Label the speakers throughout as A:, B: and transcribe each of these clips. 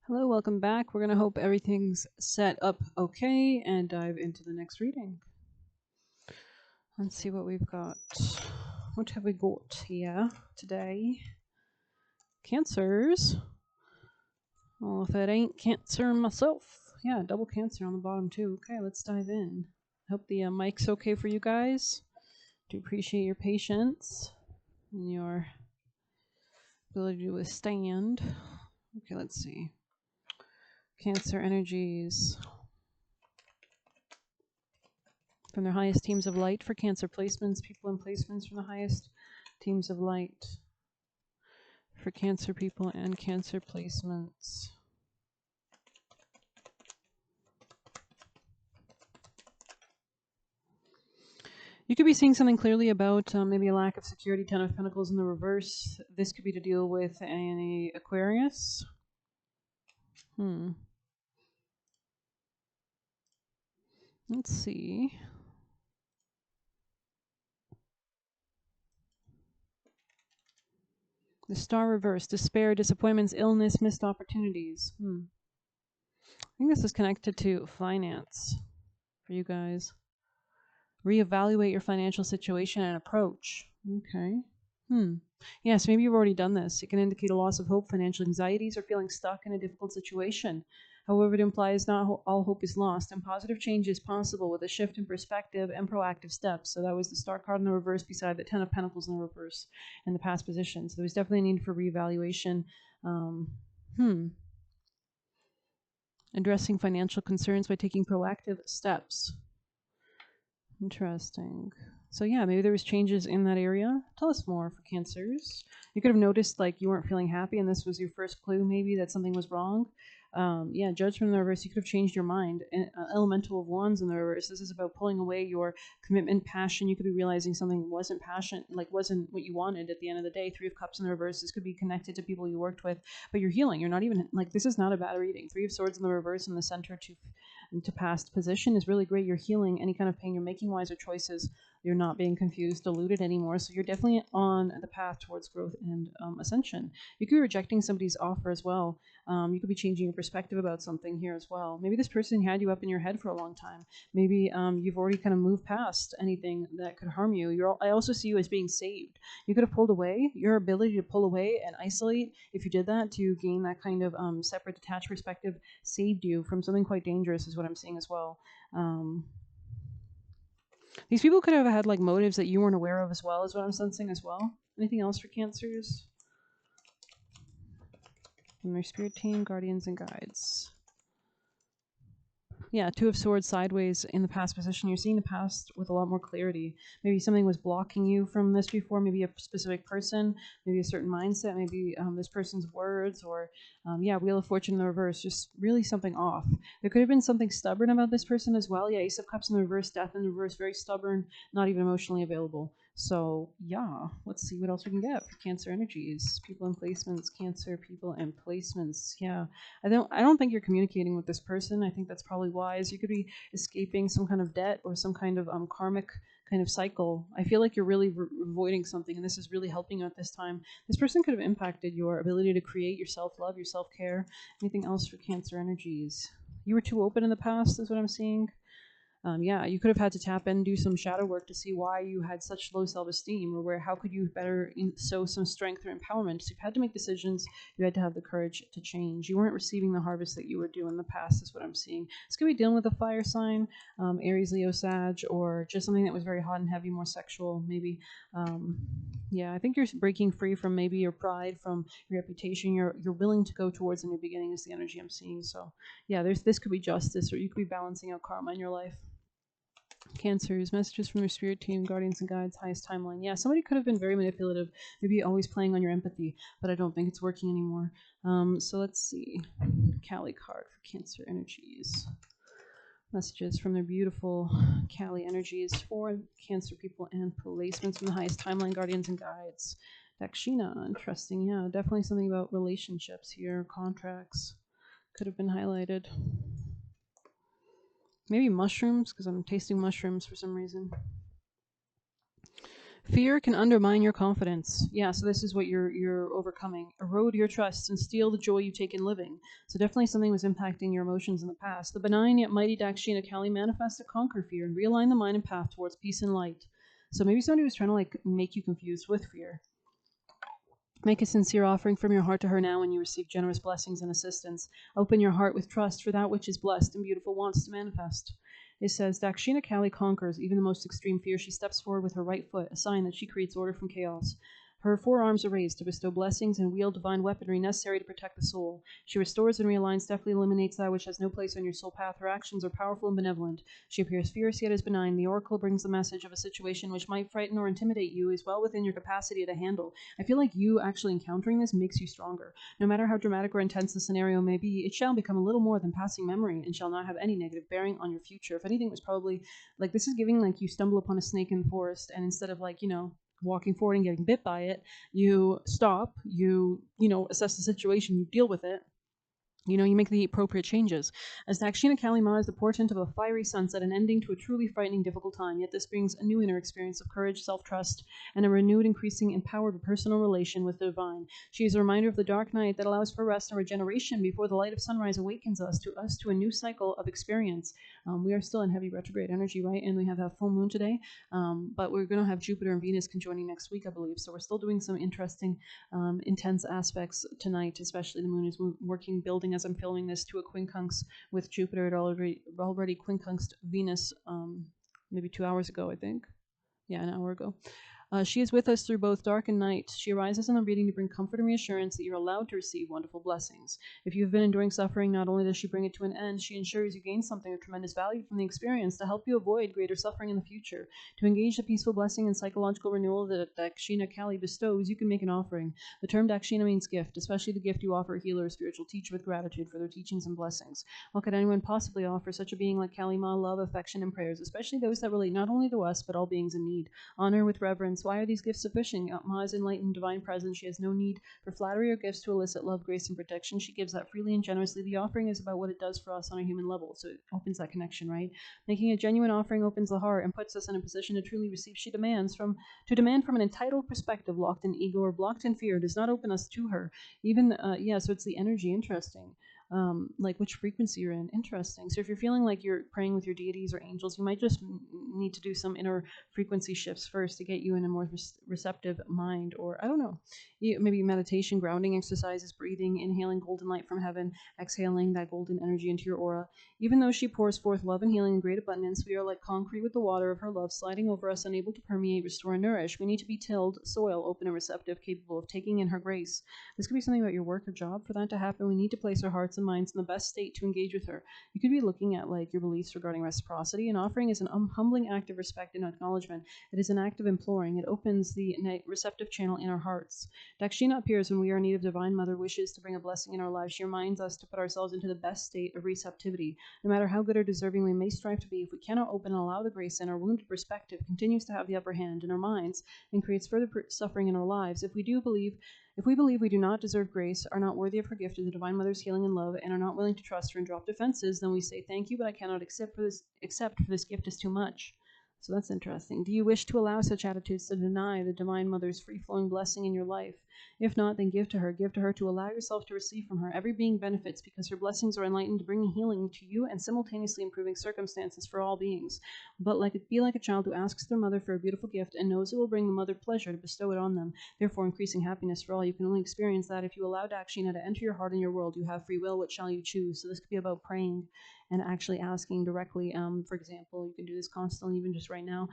A: Hello, welcome back. We're going to hope everything's set up okay and dive into the next reading. Let's see what we've got. What have we got here today? Cancers. Well, if it ain't Cancer myself. Yeah, double Cancer on the bottom too. Okay, let's dive in. Hope the mic's okay for you guys. Do appreciate your patience and your ability to withstand. Okay, let's see. Cancer energies. From their highest teams of light for Cancer placements, people in placements from the highest teams of light for Cancer people and Cancer placements. You could be seeing something clearly about maybe a lack of security. 10 of Pentacles in the reverse. This could be to deal with any Aquarius. Let's see. The Star reverse. Despair, disappointments, illness, missed opportunities. I think this is connected to finance for you guys. Reevaluate your financial situation and approach. Okay. Yes, maybe you've already done this. It can indicate a loss of hope, financial anxieties, or feeling stuck in a difficult situation. However, it implies not all hope is lost, and positive change is possible with a shift in perspective and proactive steps. So that was the Star card in the reverse beside the Ten of Pentacles in the reverse in the past position. So there was definitely a need for reevaluation. Addressing financial concerns by taking proactive steps. Interesting. So yeah, maybe there was changes in that area. Tell us more for Cancers. You could have noticed like you weren't feeling happy and this was your first clue maybe that something was wrong. Yeah, Judgment in the reverse, you could have changed your mind. Elemental of Wands in the reverse, this is about pulling away your commitment, passion. You could be realizing something wasn't passion, like wasn't what you wanted at the end of the day. Three of Cups in the reverse, this could be connected to people you worked with, but you're healing. You're not even, like, this is not a bad reading. Three of Swords in the reverse in the center to past position is really great. You're healing any kind of pain. You're making wiser choices. You're not being confused, deluded anymore. So you're definitely on the path towards growth and ascension. You could be rejecting somebody's offer as well. You could be changing your perspective about something here as well. Maybe this person had you up in your head for a long time. Maybe you've already kind of moved past anything that could harm you. I also see you as being saved. You could have pulled away. Your ability to pull away and isolate, if you did that to gain that kind of separate, detached perspective, saved you from something quite dangerous, is what I'm seeing as well. These people could have had like motives that you weren't aware of as well, is what I'm sensing as well. Anything else for Cancers? From their spirit team, guardians, and guides. Yeah, Two of Swords sideways in the past position. You're seeing the past with a lot more clarity. Maybe something was blocking you from this before. Maybe a specific person, maybe a certain mindset, maybe this person's words, or yeah, Wheel of Fortune in the reverse. Just really something off. There could have been something stubborn about this person as well. Yeah, Ace of Cups in the reverse, Death in the reverse, very stubborn, not even emotionally available. So yeah, let's see what else we can get for Cancer energies. People in placements, Cancer people in placements. Yeah, I don't think you're communicating with this person. I think that's probably wise. You could be escaping some kind of debt or some kind of karmic kind of cycle. I feel like you're really avoiding something, and this is really helping you at this time. This person could have impacted your ability to create your self-love, your self-care. Anything else for Cancer energies? You were too open in the past, is what I'm seeing. Yeah, you could have had to tap in, do some shadow work to see why you had such low self-esteem, or how could you better sow some strength or empowerment. So you've had to make decisions. You had to have the courage to change. You weren't receiving the harvest that you were due in the past, is what I'm seeing. This could be dealing with a fire sign, Aries, Leo, Sag, or just something that was very hot and heavy, more sexual, maybe. Yeah, I think you're breaking free from maybe your pride, from your reputation. You're willing to go towards a new beginning, is the energy I'm seeing. So yeah, this could be justice, or you could be balancing out karma in your life. Cancers, messages from your spirit team, guardians and guides, highest timeline. Yeah, somebody could have been very manipulative, maybe always playing on your empathy, but I don't think it's working anymore. So let's see. Kali card for Cancer energies. Messages from their beautiful Kali energies for Cancer people and placements from the highest timeline, guardians and guides. Dakshina, interesting. Yeah, definitely something about relationships here, contracts could have been highlighted. Maybe mushrooms, because I'm tasting mushrooms for some reason. Fear can undermine your confidence. Yeah, so this is what you're overcoming. Erode your trust and steal the joy you take in living. So definitely something was impacting your emotions in the past. The benign yet mighty Dakshina Kali manifests to conquer fear and realign the mind and path towards peace and light. So maybe somebody was trying to like make you confused with fear. Make a sincere offering from your heart to her now when you receive generous blessings and assistance. Open your heart with trust for that which is blessed and beautiful wants to manifest. It says, Dakshina Kali conquers even the most extreme fear. She steps forward with her right foot, a sign that she creates order from chaos. Her forearms are raised to bestow blessings and wield divine weaponry necessary to protect the soul. She restores and realigns, deftly eliminates that which has no place on your soul path. Her actions are powerful and benevolent. She appears fierce yet is benign. The oracle brings the message of a situation which might frighten or intimidate you is well within your capacity to handle. I feel like you actually encountering this makes you stronger. No matter how dramatic or intense the scenario may be, it shall become a little more than passing memory and shall not have any negative bearing on your future. If anything, it was probably like this is giving like you stumble upon a snake in the forest, and instead of like, walking forward and getting bit by it, you stop, you assess the situation, you deal with it, you make the appropriate changes. As Dakshina Kali Ma is the portent of a fiery sunset, an ending to a truly frightening, difficult time, yet this brings a new inner experience of courage, self-trust, and a renewed, increasing, empowered personal relation with the divine. She is a reminder of the dark night that allows for rest and regeneration before the light of sunrise awakens us to a new cycle of experience. We are still in heavy retrograde energy, right? And we have that full moon today, but we're going to have Jupiter and Venus conjoining next week, I believe. So we're still doing some interesting, intense aspects tonight, especially the moon is working, building as I'm filming this to a quincunx with Jupiter. It already quincunxed Venus maybe 2 hours ago, I think. Yeah, an hour ago. She is with us through both dark and night. She arises in the reading to bring comfort and reassurance that you're allowed to receive wonderful blessings. If you've been enduring suffering, not only does she bring it to an end, she ensures you gain something of tremendous value from the experience to help you avoid greater suffering in the future. To engage the peaceful blessing and psychological renewal that Dakshina Kali bestows, you can make an offering. The term Dakshina means gift, especially the gift you offer a healer or spiritual teacher with gratitude for their teachings and blessings. What could anyone possibly offer such a being like Kali Ma? Love, affection, and prayers, especially those that relate not only to us, but all beings in need. Honor with reverence. Why are these gifts sufficient? Ma is enlightened, divine presence. She has no need for flattery or gifts to elicit love, grace, and protection. She gives that freely and generously. The offering is about what it does for us on a human level, so it opens that connection, right? Making a genuine offering opens the heart and puts us in a position to truly receive. To demand from an entitled perspective, locked in ego or blocked in fear, does not open us to her. Even so it's the energy. Interesting. Like which frequency you're in. Interesting. So if you're feeling like you're praying with your deities or angels, you might just need to do some inner frequency shifts first to get you in a more receptive mind, or I don't know, maybe meditation, grounding exercises, breathing, inhaling golden light from heaven, exhaling that golden energy into your aura. Even though she pours forth love and healing in great abundance, we are like concrete with the water of her love sliding over us, unable to permeate, restore, and nourish. We need to be tilled soil, open and receptive, capable of taking in her grace. This could be something about your work or job. For that to happen, we need to place our hearts and minds in the best state to engage with her. You could be looking at like your beliefs regarding reciprocity. An offering is an humbling act of respect and acknowledgement. It is an act of imploring. It opens the receptive channel in our hearts. Dakshina appears when we are in need of divine mother wishes to bring a blessing in our lives. She reminds us to put ourselves into the best state of receptivity. No matter how good or deserving we may strive to be, if we cannot open and allow the grace in, our wounded perspective continues to have the upper hand in our minds and creates further suffering in our lives. If we believe we do not deserve grace, are not worthy of her gift of the Divine Mother's healing and love, and are not willing to trust her and drop defenses, then we say, thank you, but I cannot accept, for this gift is too much. So that's interesting. Do you wish to allow such attitudes to deny the Divine Mother's free-flowing blessing in your life? If not, then give to her to allow yourself to receive from her. Every being benefits because her blessings are enlightened, bringing healing to you and simultaneously improving circumstances for all beings. But be like a child who asks their mother for a beautiful gift and knows it will bring the mother pleasure to bestow it on them, therefore increasing happiness for all. You can only experience that if you allow Dakshina to enter your heart and your world. You have free will. What shall you choose? So this could be about praying and actually asking directly. For example, you can do this constantly, even just right now,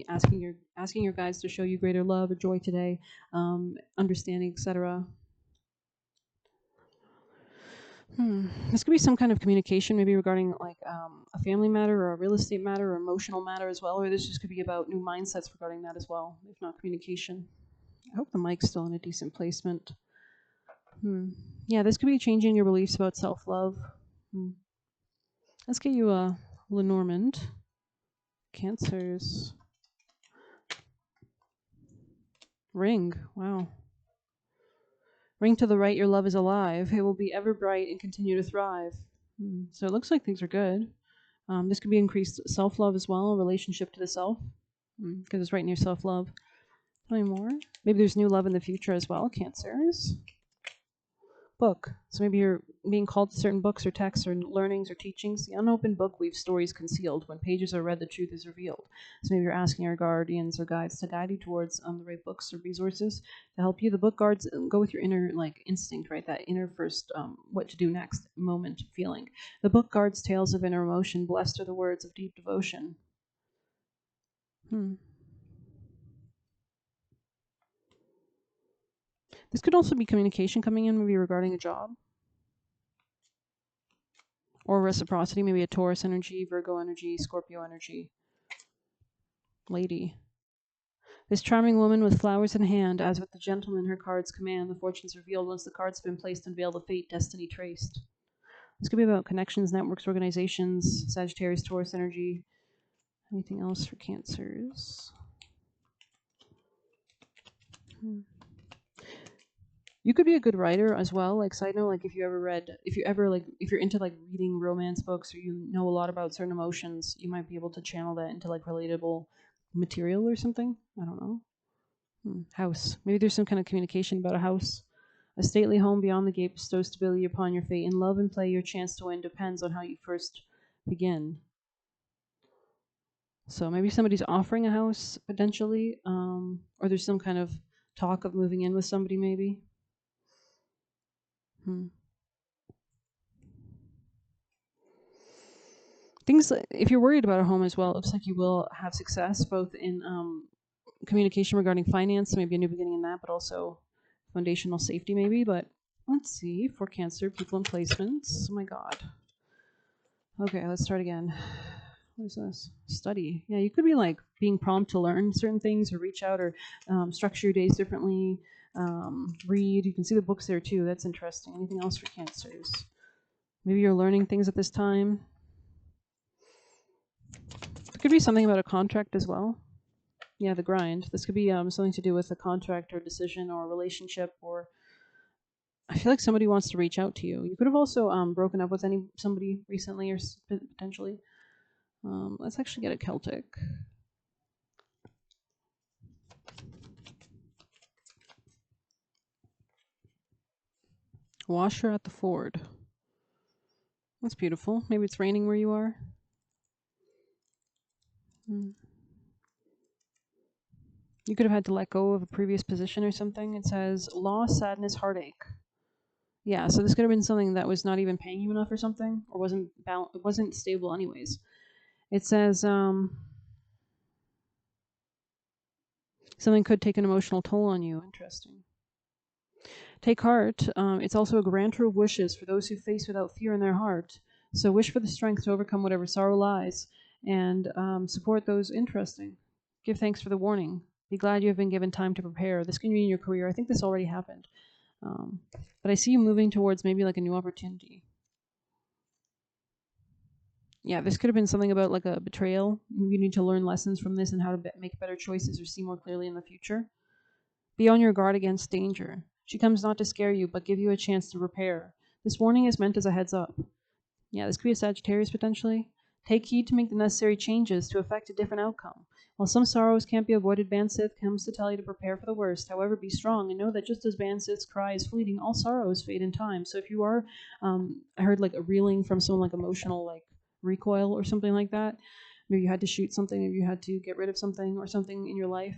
A: asking your guides to show you greater love or joy today, understanding, etc. This could be some kind of communication, maybe regarding like a family matter or a real estate matter or emotional matter as well, or this just could be about new mindsets regarding that as well, if not communication. I hope the mic's still in a decent placement. Yeah, this could be changing your beliefs about self-love. Let's get you a Lenormand. Cancers. Ring. Wow. Ring to the right, your love is alive. It will be ever bright and continue to thrive. So it looks like things are good. This could be increased self-love as well, a relationship to the self. Because it's right near self-love. Tell me more. Maybe there's new love in the future as well, Cancers. Book. So maybe you're being called to certain books or texts or learnings or teachings. The unopened book weaves stories concealed. When pages are read, the truth is revealed. So maybe you're asking your guardians or guides to guide you towards the right books or resources to help you. The book guards go with your inner instinct, right? That inner first what to do next moment feeling. The book guards tales of inner emotion. Blessed are the words of deep devotion. This could also be communication coming in, maybe regarding a job. Or reciprocity, maybe a Taurus energy, Virgo energy, Scorpio energy. Lady. This charming woman with flowers in hand, as with the gentleman her cards command, the fortunes revealed once the cards have been placed, unveil the fate, destiny traced. This could be about connections, networks, organizations, Sagittarius, Taurus energy. Anything else for Cancers? You could be a good writer as well. Side note, if you're into reading romance books, or you know a lot about certain emotions, you might be able to channel that into relatable material or something. I don't know. House. Maybe there's some kind of communication about a house. A stately home beyond the gate bestows stability upon your fate. In love and play, your chance to win depends on how you first begin. So maybe somebody's offering a house potentially, or there's some kind of talk of moving in with somebody maybe. Things if you're worried about a home as well, it looks like you will have success both in communication regarding finance, maybe a new beginning in that, but also foundational safety maybe. But let's see, for Cancer, people and placements. Oh my god. Okay, let's start again. What is this? Study. Yeah, you could be being prompt to learn certain things or reach out or structure your days differently. Read. You can see the books there too. That's interesting. Anything else for Cancers? Maybe you're learning things at this time. It could be something about a contract as well. Yeah, the grind. This could be something to do with a contract or decision or a relationship, or I feel like somebody wants to reach out to you. You could have also broken up with somebody recently or potentially. Let's actually get a Celtic. Washer at the ford. That's beautiful. Maybe it's raining where you are. You could have had to let go of a previous position or something. It says loss, sadness, heartache. Yeah, so this could have been something that was not even paying you enough or something, or it wasn't stable anyways. It says something could take an emotional toll on you. Interesting. Take heart. It's also a granter of wishes for those who face without fear in their heart. So wish for the strength to overcome whatever sorrow lies, and support those. Interesting. Give thanks for the warning. Be glad you have been given time to prepare. This can be in your career. I think this already happened. But I see you moving towards maybe a new opportunity. Yeah, this could have been something about a betrayal. You need to learn lessons from this and how to make better choices or see more clearly in the future. Be on your guard against danger. She comes not to scare you, but give you a chance to repair. This warning is meant as a heads up. Yeah, this could be a Sagittarius potentially. Take heed to make the necessary changes to effect a different outcome. While some sorrows can't be avoided, Bansith comes to tell you to prepare for the worst. However, be strong and know that just as Bansith's cry is fleeting, all sorrows fade in time. So if you are, I heard a reeling from some emotional recoil or something like that. Maybe you had to shoot something, maybe you had to get rid of something or something in your life.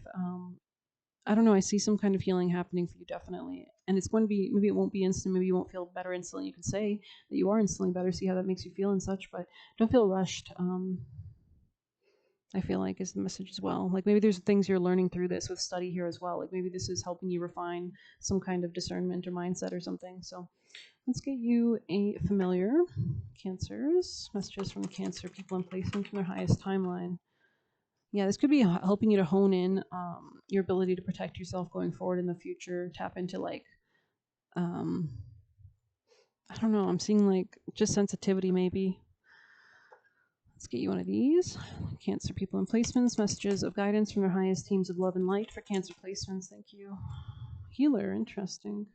A: I don't know. I see some kind of healing happening for you, definitely. And it's going to be, maybe it won't be instant. Maybe you won't feel better instantly. You can say that you are instantly better, see how that makes you feel and such, but don't feel rushed. I feel is the message as well. Maybe there's things you're learning through this with study here as well. Maybe this is helping you refine some kind of discernment or mindset or something. So let's get you a familiar. Cancers. Messages from Cancer, people in placement from their highest timeline. Yeah, this could be helping you to hone in your ability to protect yourself going forward in the future. Tap into I don't know. I'm seeing just sensitivity maybe. Let's get you one of these. Cancer people in placements. Messages of guidance from their highest teams of love and light for Cancer placements. Thank you. Healer. Interesting.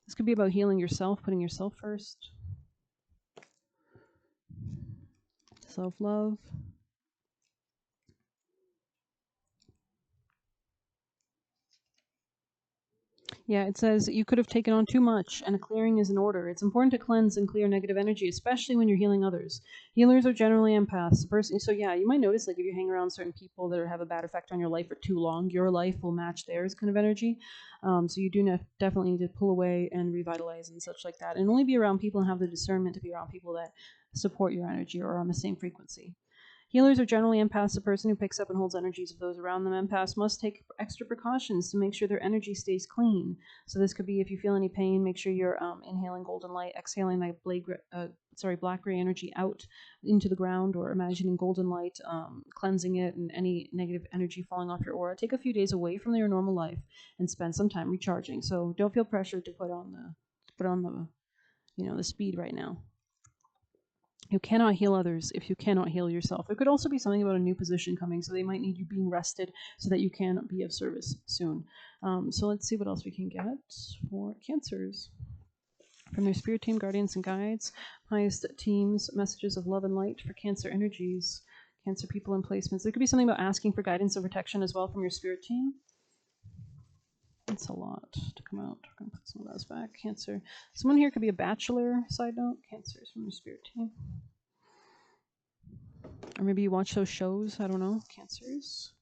A: This could be about healing yourself, putting yourself first. Self-love. Yeah, it says you could have taken on too much, and a clearing is in order. It's important to cleanse and clear negative energy, especially when you're healing others. Healers are generally empaths. So yeah, you might notice like if you hang around certain people that have a bad effect on your life for too long, your life will match theirs kind of energy. So you do definitely need to pull away and revitalize and such like that, and only be around people and have the discernment to be around people that support your energy or are on the same frequency. Healers are generally empaths. The person who picks up and holds energies of those around them. Empaths must take extra precautions to make sure their energy stays clean. So this could be if you feel any pain, make sure you're inhaling golden light, exhaling that black gray energy out into the ground, or imagining golden light, cleansing it, and any negative energy falling off your aura. Take a few days away from your normal life and spend some time recharging. So don't feel pressured to put on the speed right now. You cannot heal others if you cannot heal yourself. It could also be something about a new position coming, so they might need you being rested so that you can be of service soon. So let's see what else we can get for Cancers. From their spirit team, guardians, and guides, highest teams, messages of love and light for Cancer energies, Cancer people and placements. There could be something about asking for guidance and protection as well from your spirit team. That's a lot to come out. We're going to put some of those back. Cancer. Someone here could be a bachelor, side note. Cancers from your spirit team. Or maybe you watch those shows. I don't know. Cancers.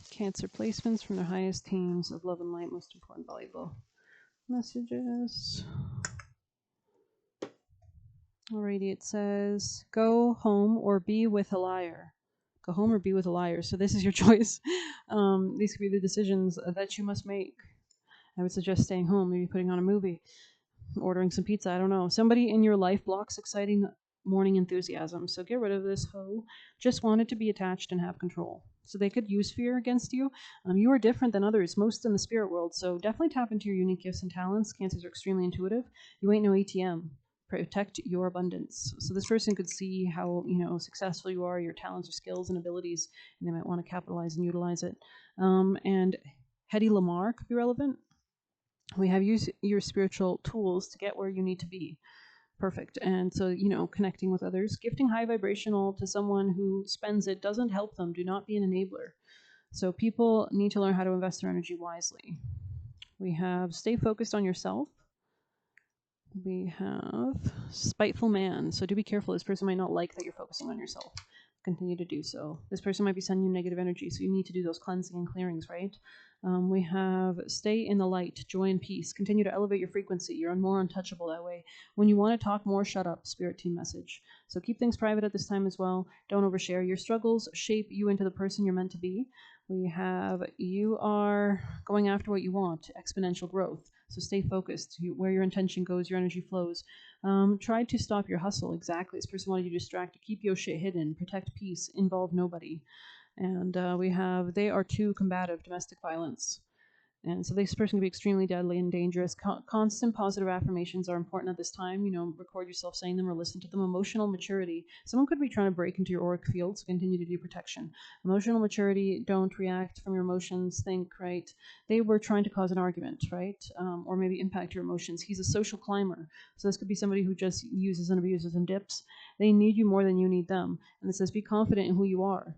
A: Cancer placements from their highest teams of love and light, most important, valuable messages. Alrighty, it says, go home or be with a liar. Go home or be with a liar. So this is your choice. These could be the decisions that you must make. I would suggest staying home, maybe putting on a movie, ordering some pizza, I don't know. Somebody in your life blocks exciting morning enthusiasm. So get rid of this hoe. Just wanted to be attached and have control. So they could use fear against you. You are different than others, most in the spirit world. So definitely tap into your unique gifts and talents. Cancers are extremely intuitive. You ain't no ATM. Protect your abundance. So this person could see how successful you are, your talents or skills and abilities, and they might want to capitalize and utilize it. And Hedy Lamarr could be relevant. We have used your spiritual tools to get where you need to be. Perfect. And so, connecting with others, gifting high vibrational to someone who spends it doesn't help them. Do not be an enabler. So people need to learn how to invest their energy wisely. We have stay focused on yourself. We have spiteful man. So do be careful. This person might not like that you're focusing on yourself. Continue to do so. This person might be sending you negative energy, so you need to do those cleansing and clearings, right? We have stay in the light, joy and peace. Continue to elevate your frequency. You're more untouchable that way. When you want to talk more, shut up. Spirit team message. So keep things private at this time as well. Don't overshare. Your struggles shape you into the person you're meant to be. We have you are going after what you want, exponential growth. So stay focused. Where your intention goes, your energy flows. Try to stop your hustle. Exactly. This person wanted you distracted. Keep your shit hidden. Protect peace. Involve nobody. And we have they are too combative. Domestic violence. And so this person can be extremely deadly and dangerous. Constant positive affirmations are important at this time. Record yourself saying them or listen to them. Emotional maturity. Someone could be trying to break into your auric field, so continue to do protection. Emotional maturity. Don't react from your emotions. Think, right? They were trying to cause an argument, right? Or maybe impact your emotions. He's a social climber. So this could be somebody who just uses and abuses and dips. They need you more than you need them. And it says be confident in who you are.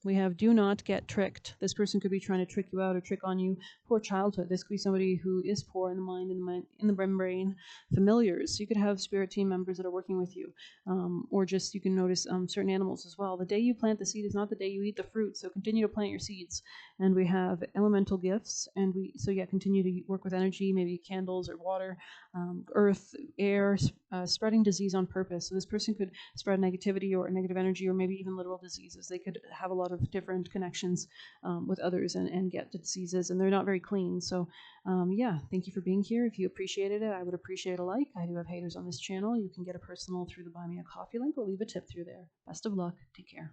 A: We have do not get tricked. This person could be trying to trick you out or trick on you. Poor childhood. This could be somebody who is poor in the mind, in the brain. Familiars. You could have spirit team members that are working with you, or just you can notice certain animals as well. The day you plant the seed is not the day you eat the fruit. So continue to plant your seeds. And we have elemental gifts, and continue to work with energy, maybe candles or water, earth, air, spreading disease on purpose. So this person could spread negativity or negative energy, or maybe even literal diseases. They could have a lot of different connections with others and get diseases, and they're not very clean. So thank you for being here. If you appreciated it, I would appreciate a like. I do have haters on this channel. You can get a personal through the Buy Me a Coffee link or leave a tip through there. Best of luck. Take care.